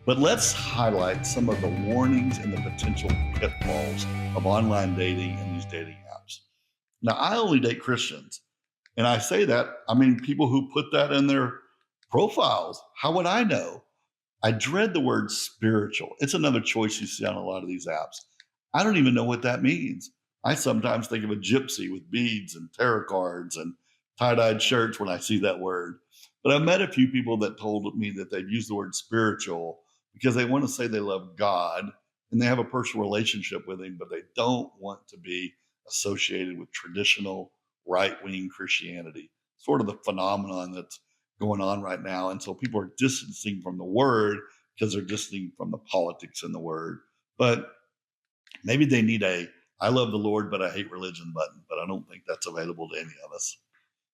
But let's highlight some of the warnings and the potential pitfalls of online dating and these dating apps. Now, I only date Christians. And I say that, I mean, people who put that in their profiles. How would I know? I dread the word spiritual. It's another choice you see on a lot of these apps. I don't even know what that means. I sometimes think of a gypsy with beads and tarot cards and tie-dyed shirts when I see that word. But I've met a few people that told me that they've used the word spiritual because they want to say they love God and they have a personal relationship with him, but they don't want to be associated with traditional right-wing Christianity, sort of the phenomenon that's going on right now. And so people are distancing from the word because they're distancing from the politics in the word. But maybe they need a I love the Lord, but I hate religion button, but I don't think that's available to any of us.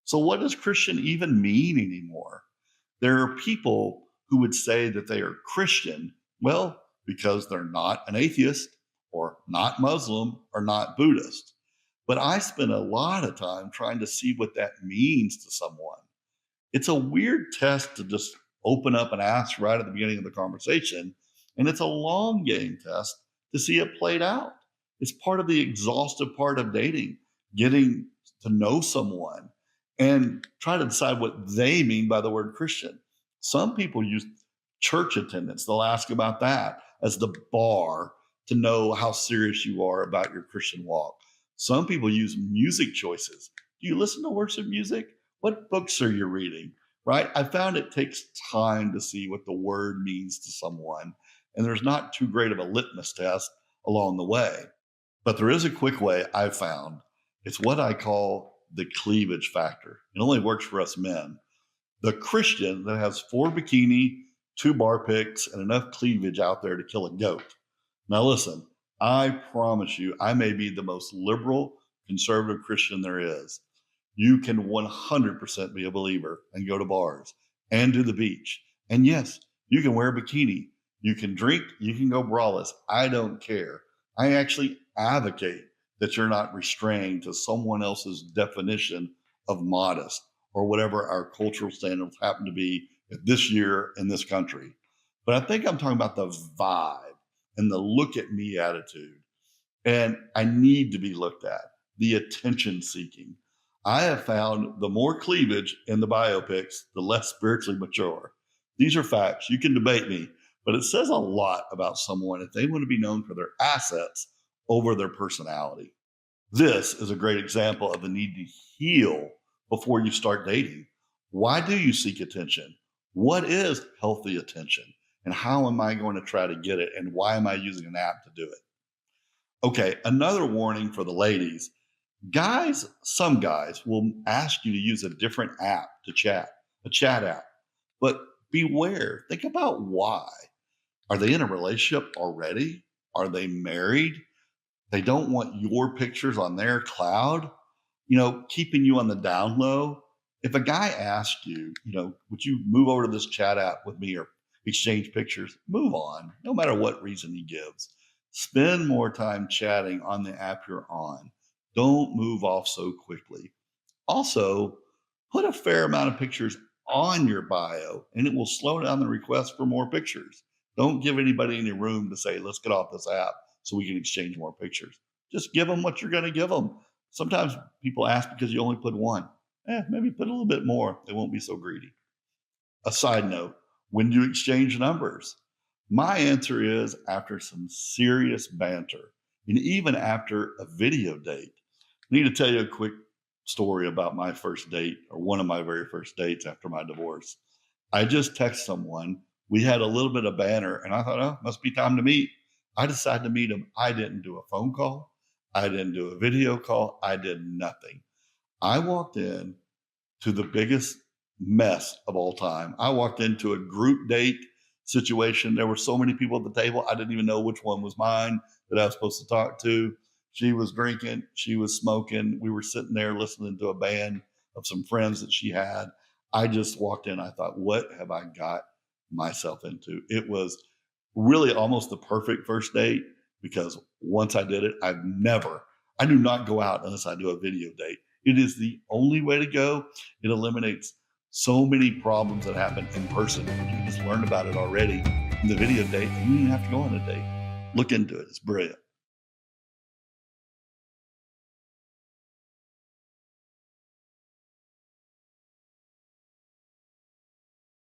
So what does Christian even mean anymore? There are people who would say that they are Christian, well, because they're not an atheist or not Muslim or not Buddhist. But I spend a lot of time trying to see what that means to someone. It's a weird test to just open up and ask right at the beginning of the conversation. And it's a long game test to see it played out. It's part of the exhaustive part of dating, getting to know someone and try to decide what they mean by the word Christian. Some people use church attendance. They'll ask about that as the bar to know how serious you are about your Christian walk. Some people use music choices. Do you listen to worship music? What books are you reading? Right? I found it takes time to see what the word means to someone, and there's not too great of a litmus test along the way. But there is a quick way I've found. It's what I call the cleavage factor. It only works for us men. The Christian that has 4 bikini, 2 bar pics, and enough cleavage out there to kill a goat. Now listen, I promise you, I may be the most liberal, conservative Christian there is. You can 100% be a believer and go to bars and do the beach. And yes, you can wear a bikini. You can drink. You can go braless. I don't care. I actually advocate that you're not restrained to someone else's definition of modest or whatever our cultural standards happen to be this year in this country. But I think I'm talking about the vibe and the look at me attitude. And I need to be looked at, the attention seeking. I have found the more cleavage in the biopics, the less spiritually mature. These are facts. You can debate me, but it says a lot about someone if they want to be known for their assets over their personality. This is a great example of the need to heal before you start dating. Why do you seek attention? What is healthy attention? And how am I going to try to get it? And why am I using an app to do it? Okay, another warning for the ladies. Guys, some guys will ask you to use a different app to chat, a chat app. But beware, think about why. Are they in a relationship already? Are they married? They don't want your pictures on their cloud, keeping you on the down low. If a guy asks you, would you move over to this chat app with me or exchange pictures? Move on, no matter what reason he gives. Spend more time chatting on the app you're on. Don't move off so quickly. Also, put a fair amount of pictures on your bio and it will slow down the request for more pictures. Don't give anybody any room to say, let's get off this app so we can exchange more pictures. Just give them what you're going to give them. Sometimes people ask because you only put one. Maybe put a little bit more. They won't be so greedy. A side note, when do you exchange numbers? My answer is after some serious banter and even after a video date. I need to tell you a quick story about my first date, or one of my very first dates after my divorce. I just texted someone. We had a little bit of banter, and I thought, oh, must be time to meet. I decided to meet him. I didn't do a phone call. I didn't do a video call. I did nothing. I walked in to the biggest mess of all time. I walked into a group date situation. There were so many people at the table. I didn't even know which one was mine that I was supposed to talk to. She was drinking. She was smoking. We were sitting there listening to a band of some friends that she had. I just walked in. I thought, what have I got myself into? It was really almost the perfect first date because once I did it, I do not go out unless I do a video date. It is the only way to go. It eliminates so many problems that happen in person. You just learned about it already. the video date, and you don't have to go on a date. Look into it. It's brilliant.